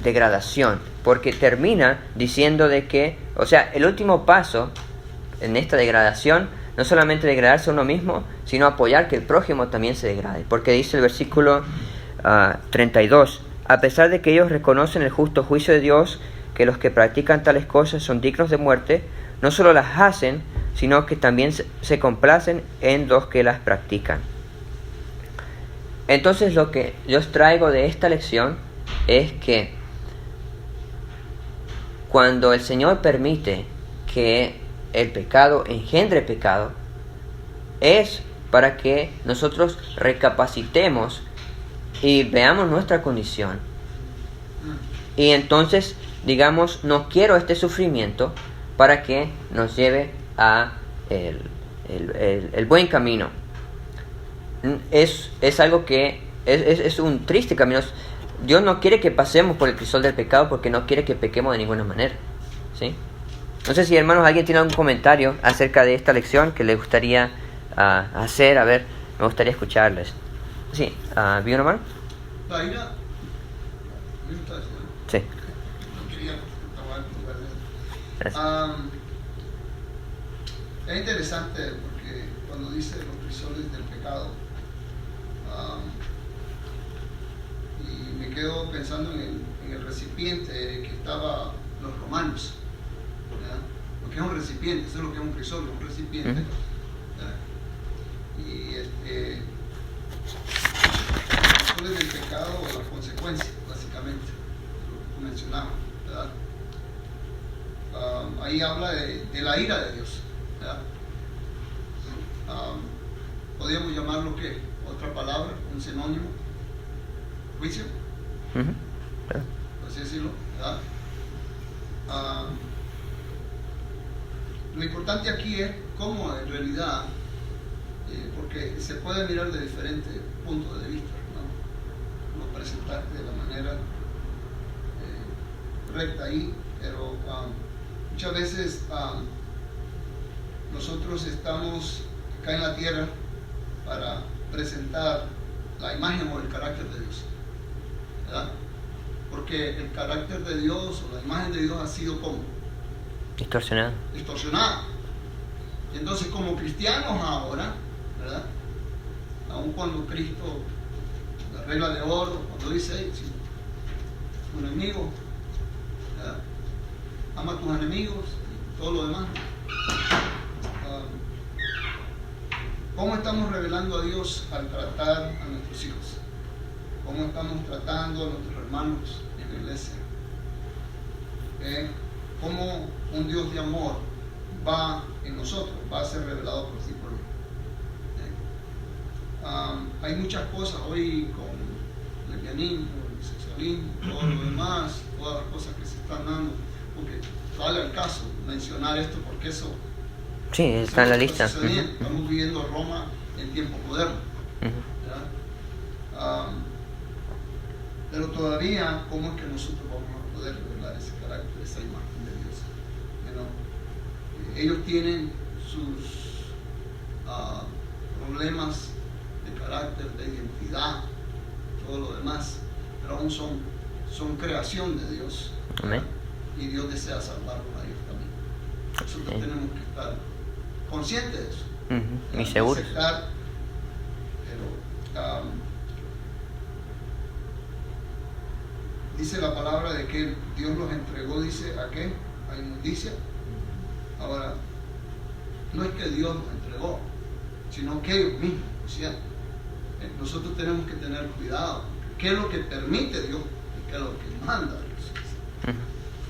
degradación, porque termina diciendo de que, o sea, el último paso en esta degradación no solamente degradarse a uno mismo, sino apoyar que el prójimo también se degrade, porque dice el versículo 32, a pesar de que ellos reconocen el justo juicio de Dios, que los que practican tales cosas son dignos de muerte, no solo las hacen, sino que también se complacen en los que las practican. Entonces lo que yo os traigo de esta lección es que cuando el Señor permite que el pecado engendre pecado, es para que nosotros recapacitemos y veamos nuestra condición. Y entonces digamos, no quiero este sufrimiento, para que nos lleve a el buen camino. Es algo que es un triste camino. Dios no quiere que pasemos por el crisol del pecado, porque no quiere que pequemos de ninguna manera, ¿sí? No sé si, hermanos, alguien tiene algún comentario acerca de esta lección que le gustaría hacer. A ver, me gustaría escucharles. Sí, ¿vi un hermano? La ira. Sí. No quería tomar el lugar de él. Gracias. Es interesante porque cuando dice los crisoles del pecado, y me quedo pensando en el recipiente que estaba los romanos, ¿verdad? Lo que es un recipiente, eso es lo que es un crisol, un recipiente. ¿Verdad? Y los crisoles del pecado, o las consecuencias, básicamente, lo que tú mencionabas, ¿verdad? Ahí habla de la ira de Dios, ¿verdad? Podríamos llamarlo, ¿qué? Otra palabra, un sinónimo, juicio, por así decirlo, ¿verdad? Lo importante aquí es cómo en realidad, porque se puede mirar de diferentes puntos de vista, ¿no? No presentarte de la manera recta ahí, pero muchas veces nosotros estamos acá en la tierra para presentar la imagen o el carácter de Dios, ¿verdad? Porque el carácter de Dios o la imagen de Dios ha sido como Distorsionada. Y entonces, como cristianos ahora, ¿verdad? Aun cuando Cristo, la regla de oro, cuando dice, si tu enemigo, ¿verdad? Ama a tus enemigos y todo lo demás. ¿Cómo estamos revelando a Dios al tratar a nuestros hijos? ¿Cómo estamos tratando a nuestros hermanos en la iglesia? ¿Cómo un Dios de amor va en nosotros, va a ser revelado por sí por mí? Hay muchas cosas hoy con el lesbianismo, el sexualismo, todo lo demás, todas las cosas que se están dando, porque vale al caso mencionar esto, porque eso sí, está en la lista. Estamos viviendo Roma en tiempo moderno, pero todavía, ¿cómo es que nosotros vamos a poder revelar ese carácter, esa imagen de Dios? Ellos tienen sus problemas de carácter, de identidad, todo lo demás, pero aún son creación de Dios. Amén. Y Dios desea salvarlos a ellos también. Nosotros tenemos que estar conscientes de eso. Y seguros. Pero dice la palabra de que Dios los entregó, dice, ¿a qué? A inmundicia. Ahora, no es que Dios los entregó, sino que ellos mismos, ¿sí? Nosotros tenemos que tener cuidado. ¿Qué es lo que permite Dios y qué es lo que manda Dios?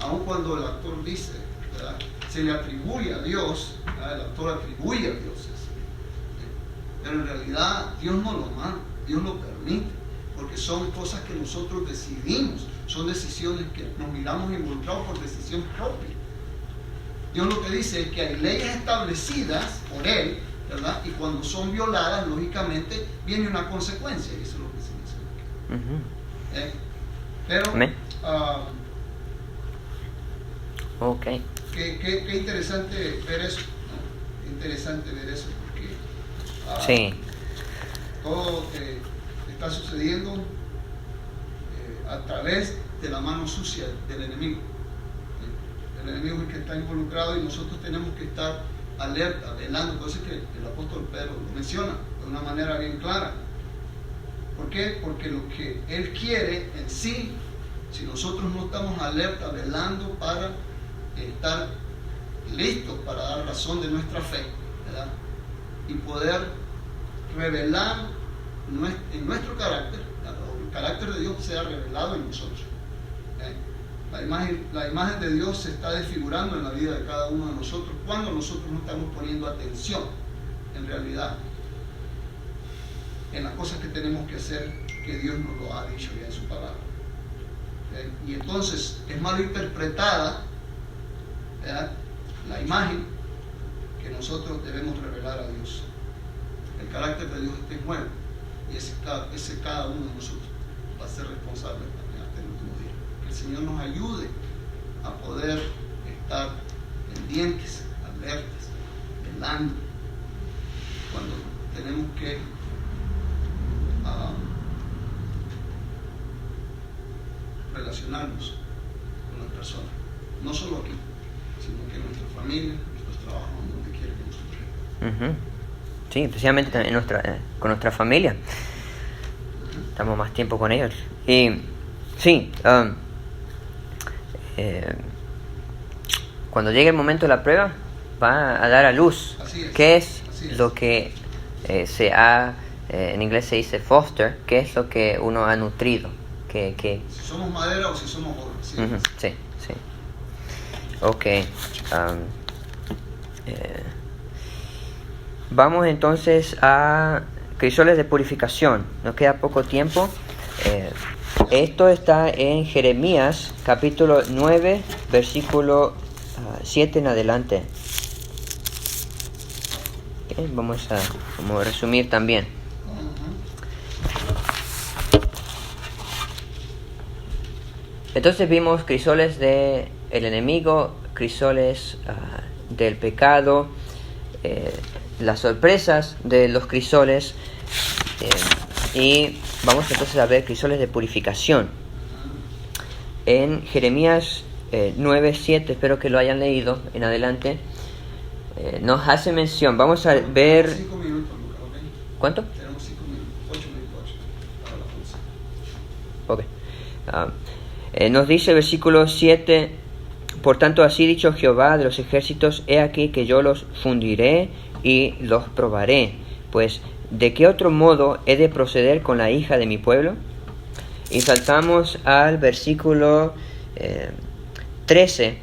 Aun cuando el actor dice, ¿verdad? Se le atribuye a Dios, ¿verdad? El actor atribuye a Dios eso. Pero en realidad Dios no lo manda, Dios lo permite, porque son cosas que nosotros decidimos, son decisiones que nos miramos involucrados por decisión propia. Dios lo que dice es que hay leyes establecidas por Él, ¿verdad? Y cuando son violadas, lógicamente, viene una consecuencia. Y eso es lo que se menciona. Pero, Amén. Ok. Qué interesante ver eso, ¿no? Qué interesante ver eso, porque Sí. todo está sucediendo a través de la mano sucia del enemigo. El enemigo es el que está involucrado y nosotros tenemos que estar alerta, velando. Por eso es que el apóstol Pedro lo menciona de una manera bien clara. ¿Por qué? Porque lo que él quiere en sí, si nosotros no estamos alerta, velando para estar listos para dar razón de nuestra fe, ¿verdad? Y poder revelar en nuestro carácter, el carácter de Dios sea revelado en nosotros. La imagen de Dios se está desfigurando en la vida de cada uno de nosotros cuando nosotros no estamos poniendo atención, en realidad, en las cosas que tenemos que hacer, que Dios nos lo ha dicho ya en su palabra. Y entonces es mal interpretada, ¿verdad?, la imagen que nosotros debemos revelar a Dios. El carácter de Dios está en juego y ese cada uno de nosotros va a ser responsable también hasta el último día. Que el Señor nos ayude a poder estar pendientes, alertas, velando cuando tenemos que relacionarnos con las personas, no solo aquí, sino que en nuestra familia, en nuestros trabajos, donde quiera que nosotros. Sí, especialmente también con nuestra familia. Estamos más tiempo con ellos. Y sí, cuando llegue el momento de la prueba, va a dar a luz. Así es. ¿Qué es Así es. lo que en inglés se dice foster? ¿Qué es lo que uno ha nutrido? Si somos madera o si somos oro. ¿Sí? Sí. Ok. Vamos entonces a crisoles de purificación. Nos queda poco tiempo. Esto está en Jeremías capítulo 9, versículo 7 en adelante. Okay, vamos a resumir también. Entonces vimos crisoles del enemigo, crisoles del pecado, las sorpresas de los crisoles, y vamos entonces a ver crisoles de purificación. En Jeremías 9:7, espero que lo hayan leído en adelante, nos hace mención. Vamos a ver... 5 minutos, Lucas, ¿ok? ¿Cuánto? Tenemos 5 minutos, 8 minutos para la función. Ok. Nos dice el versículo 7: por tanto, así ha dicho Jehová de los ejércitos, he aquí que yo los fundiré y los probaré, pues ¿de qué otro modo he de proceder con la hija de mi pueblo? Y saltamos al versículo 13,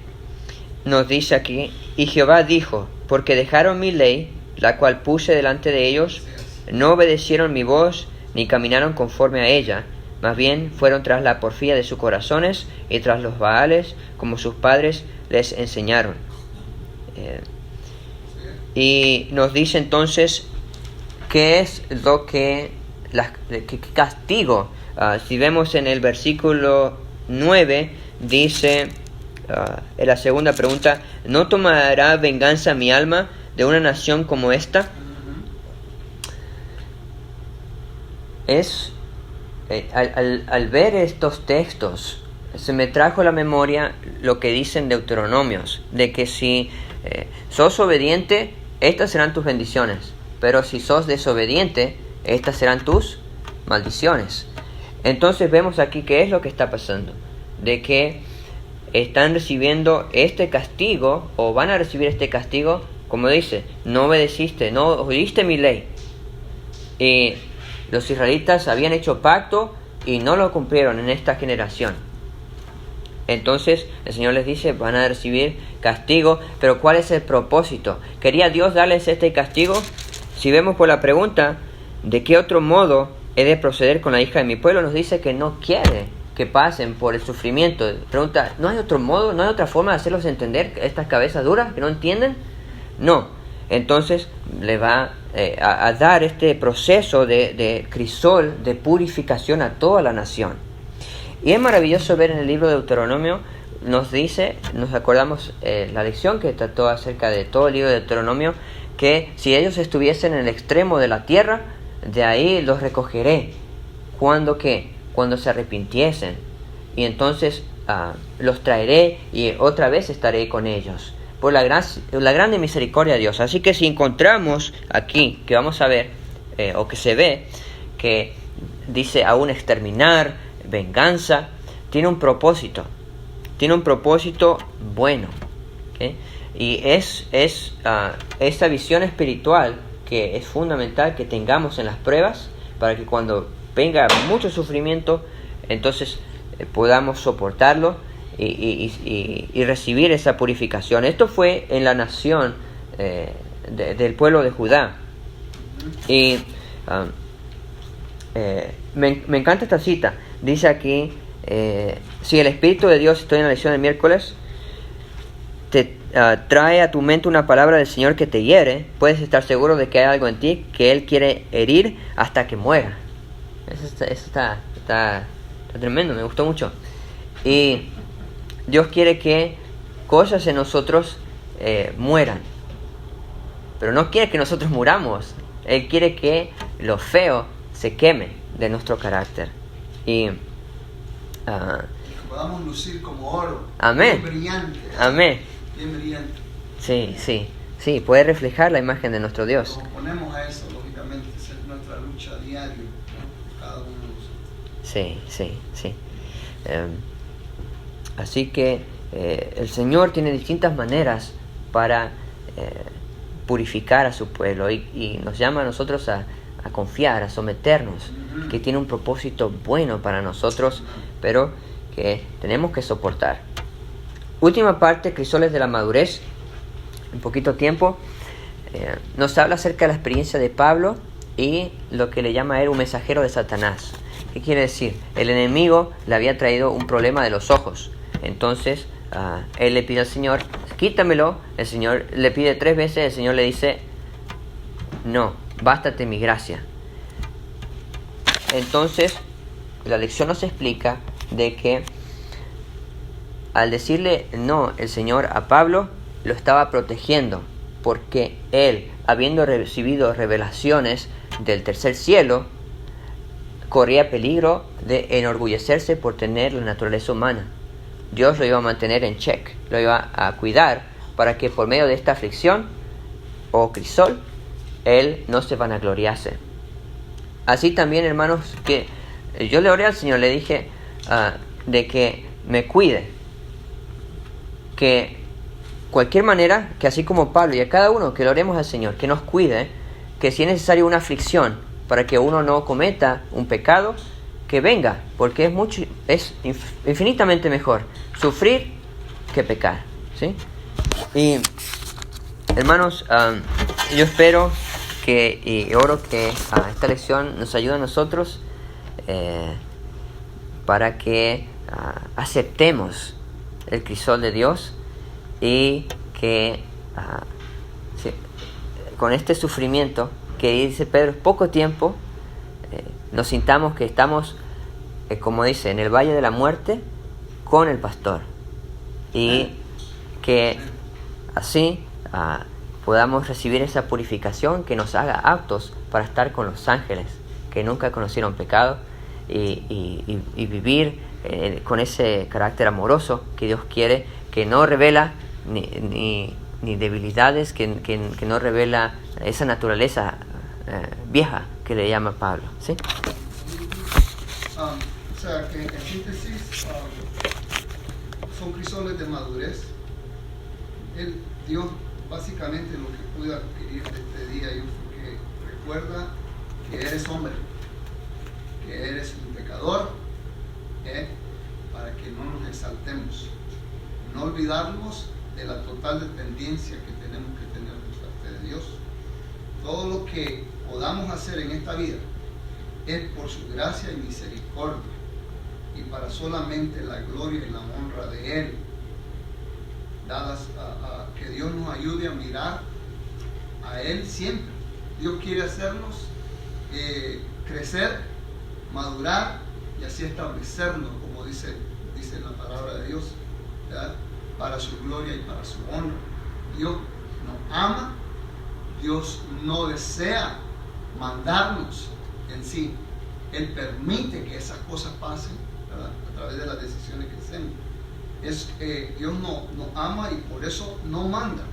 nos dice aquí: y Jehová dijo, porque dejaron mi ley, la cual puse delante de ellos, no obedecieron mi voz, ni caminaron conforme a ella, más bien fueron tras la porfía de sus corazones y tras los Baales, como sus padres les enseñaron. Y nos dice entonces qué es lo que castigo. Si vemos en el versículo 9, dice en la segunda pregunta: ¿no tomará venganza mi alma de una nación como esta? Al ver estos textos, se me trajo a la memoria lo que dicen Deuteronomios, de que si sos obediente, estas serán tus bendiciones, pero si sos desobediente, estas serán tus maldiciones. Entonces vemos aquí qué es lo que está pasando, de que están recibiendo este castigo, o van a recibir este castigo, como dice: no obedeciste, no oíste mi ley. Y los israelitas habían hecho pacto y no lo cumplieron en esta generación. Entonces el Señor les dice: van a recibir castigo. Pero ¿cuál es el propósito? ¿Quería Dios darles este castigo? Si vemos por la pregunta, ¿de qué otro modo he de proceder con la hija de mi pueblo?, nos dice que no quiere que pasen por el sufrimiento, pregunta, ¿no hay otro modo, no hay otra forma de hacerlos entender, estas cabezas duras que no entienden? No. Entonces le va a dar este proceso de crisol, de purificación a toda la nación. Y es maravilloso ver en el libro de Deuteronomio, nos dice, nos acordamos la lección que trató acerca de todo el libro de Deuteronomio, que si ellos estuviesen en el extremo de la tierra, de ahí los recogeré. ¿Cuándo qué? Cuando se arrepintiesen. Y entonces los traeré y otra vez estaré con ellos. Por la grande misericordia de Dios. Así que si encontramos aquí, que vamos a ver, o que se ve, que dice aún exterminar, venganza, tiene un propósito. Tiene un propósito bueno. ¿Okay? Y es esta visión espiritual que es fundamental que tengamos en las pruebas, para que cuando venga mucho sufrimiento, entonces podamos soportarlo y recibir esa purificación. Esto fue en la nación del pueblo de Judá. Y me encanta esta cita. Dice aquí, si el Espíritu de Dios, estoy en la lección del miércoles, te trae a tu mente una palabra del Señor que te hiere, puedes estar seguro de que hay algo en ti que Él quiere herir hasta que muera. Eso está tremendo, me gustó mucho. Y Dios quiere que cosas en nosotros mueran, pero no quiere que nosotros muramos. Él quiere que lo feo se queme de nuestro carácter. Y que podamos lucir como oro. Amén. Bien brillante. Amén. Bien brillante. Sí, puede reflejar la imagen de nuestro Dios. Nos oponemos a eso, lógicamente, esa es nuestra lucha diaria, ¿no? Cada uno de nosotros. Sí. Así que el Señor tiene distintas maneras para purificar a su pueblo y nos llama a nosotros a confiar, a someternos, que tiene un propósito bueno para nosotros, pero que tenemos que soportar. Última parte, crisoles de la madurez, en poquito tiempo, nos habla acerca de la experiencia de Pablo y lo que le llama a él un mensajero de Satanás. ¿Qué quiere decir? El enemigo le había traído un problema de los ojos. Entonces, él le pide al Señor, quítamelo. El Señor le pide 3 veces, el Señor le dice, no, bástate mi gracia. Entonces, la lección nos explica de que al decirle no el Señor a Pablo, lo estaba protegiendo, porque él, habiendo recibido revelaciones del tercer cielo, corría peligro de enorgullecerse por tener la naturaleza humana. Dios lo iba a mantener en check, lo iba a cuidar para que por medio de esta aflicción o crisol, él no se vanagloriase. Así también, hermanos, que yo le oré al Señor, le dije de que me cuide, que cualquier manera, que así como Pablo y a cada uno que le oremos al Señor, que nos cuide, que si es necesario una aflicción para que uno no cometa un pecado, que venga, porque es infinitamente mejor sufrir que pecar, ¿sí? Y hermanos, yo espero y oro que esta lección nos ayude a nosotros para que aceptemos el crisol de Dios y que con este sufrimiento que dice Pedro es poco tiempo, nos sintamos que estamos, como dice, en el valle de la muerte con el pastor, y que así podamos recibir esa purificación que nos haga aptos para estar con los ángeles que nunca conocieron pecado y vivir con ese carácter amoroso que Dios quiere, que no revela ni debilidades, que no revela esa naturaleza vieja que le llama Pablo, ¿sí? O sea, que en síntesis son crisoles de madurez. Dios básicamente lo que pude adquirir de este día yo fue que recuerda que eres hombre, que eres un pecador, para que no nos exaltemos, no olvidarnos de la total dependencia que tenemos que tener de parte de Dios. Todo lo que podamos hacer en esta vida es por su gracia y misericordia, y para solamente la gloria y la honra de Él. Dadas que Dios nos ayude a mirar a Él siempre. Dios quiere hacernos crecer, madurar y así establecernos, como dice la palabra de Dios, ¿verdad? Para su gloria y para su honra. Dios nos ama, Dios no desea mandarnos en sí. Él permite que esas cosas pasen, ¿verdad? A través de las decisiones que hacemos. Dios nos ama y por eso no manda,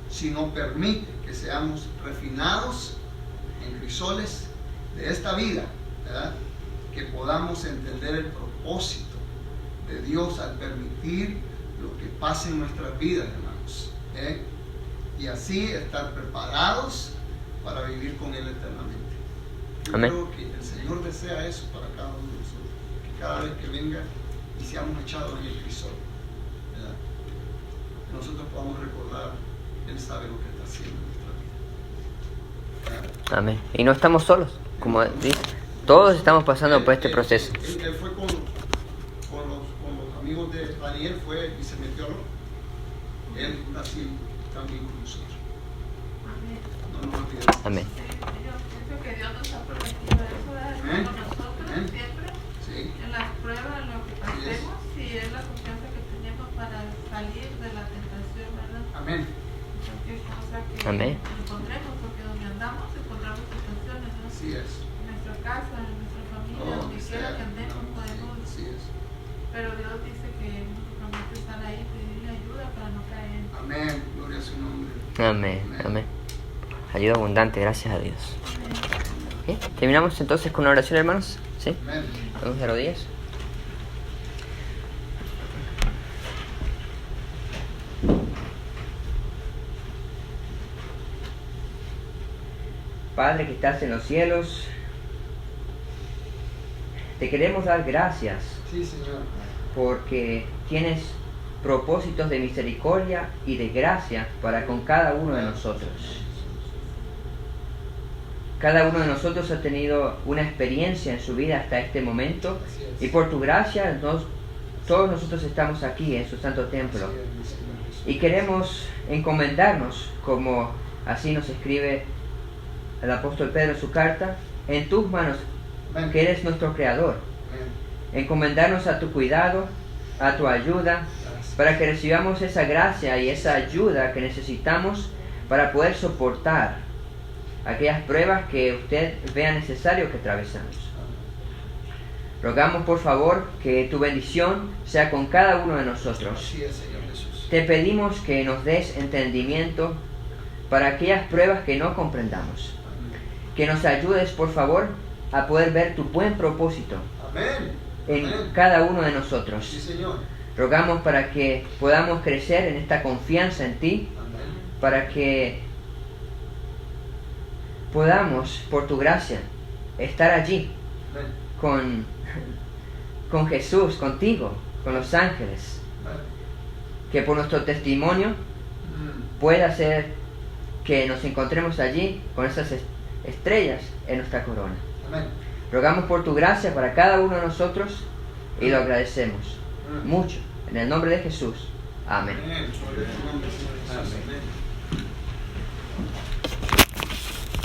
sino permite que seamos refinados en crisoles de esta vida, ¿verdad? Que podamos entender el propósito de Dios al permitir lo que pase en nuestras vidas, hermanos, y así estar preparados para vivir con Él eternamente. Yo Amén. creo que el Señor desea eso para cada uno de nosotros, que cada vez que venga y seamos echados en el crisol, ¿verdad? Nosotros podamos recordar, Él sabe lo que está haciendo en nuestra vida, ¿verdad? Amén. Y no estamos solos, como dice. Todos estamos pasando por este proceso. Él fue con los amigos de Daniel, fue y se metió, ¿no? Él así también con nosotros. No nos olvidemos. Amén. Yo pienso que Dios nos ha prometido eso, ¿verdad? Con nosotros siempre, Sí. en las pruebas, en lo que pasemos, y es la confianza que tenemos para salir de la tentación, ¿verdad? Amén. Cualquier cosa que Amén. encontremos, porque donde andamos encontramos tentaciones, ¿no? Así es. En nuestra casa, en nuestra familia, donde quiera que andemos podemos. Así es. Pero Dios dice que nos promete estar ahí, pedirle ayuda para no caer. Amén. Gloria a su nombre. Amén. Amén. Ayuda abundante, gracias a Dios. ¿Sí? ¿Terminamos entonces con una oración, hermanos? ¿Sí? Amén. Vamos de rodillas. Padre que estás en los cielos, te queremos dar gracias Sí, Señor. porque tienes propósitos de misericordia y de gracia para con cada uno de nosotros. Cada uno de nosotros ha tenido una experiencia en su vida hasta este momento Así es. y por tu gracia todos nosotros estamos aquí en su santo templo Así es, mi Señor Jesús. y queremos encomendarnos, como así nos escribe el apóstol Pedro en su carta, en tus manos, Amén. que eres nuestro creador. Amén. Encomendarnos a tu cuidado, a tu ayuda, Gracias. para que recibamos esa gracia y esa ayuda que necesitamos para poder soportar aquellas pruebas que usted vea necesario que atravesamos. Rogamos por favor que tu bendición sea con cada uno de nosotros. Así es, Señor Jesús. Te pedimos que nos des entendimiento para aquellas pruebas que no comprendamos. Que nos ayudes por favor a poder ver tu buen propósito Amén. en Amén. cada uno de nosotros. Sí, Señor. Rogamos para que podamos crecer en esta confianza en ti, Amén. para que podamos, por tu gracia, estar allí Amén. con Jesús, contigo, con los ángeles, Amén. que por nuestro testimonio Mm. pueda ser que nos encontremos allí con esas estrellas en nuestra corona. Amén. Rogamos por tu gracia para cada uno de nosotros y lo agradecemos Mm. mucho. En el nombre de Jesús. Amén. Amén. Gloria a tu nombre, Señor Jesús. Amén.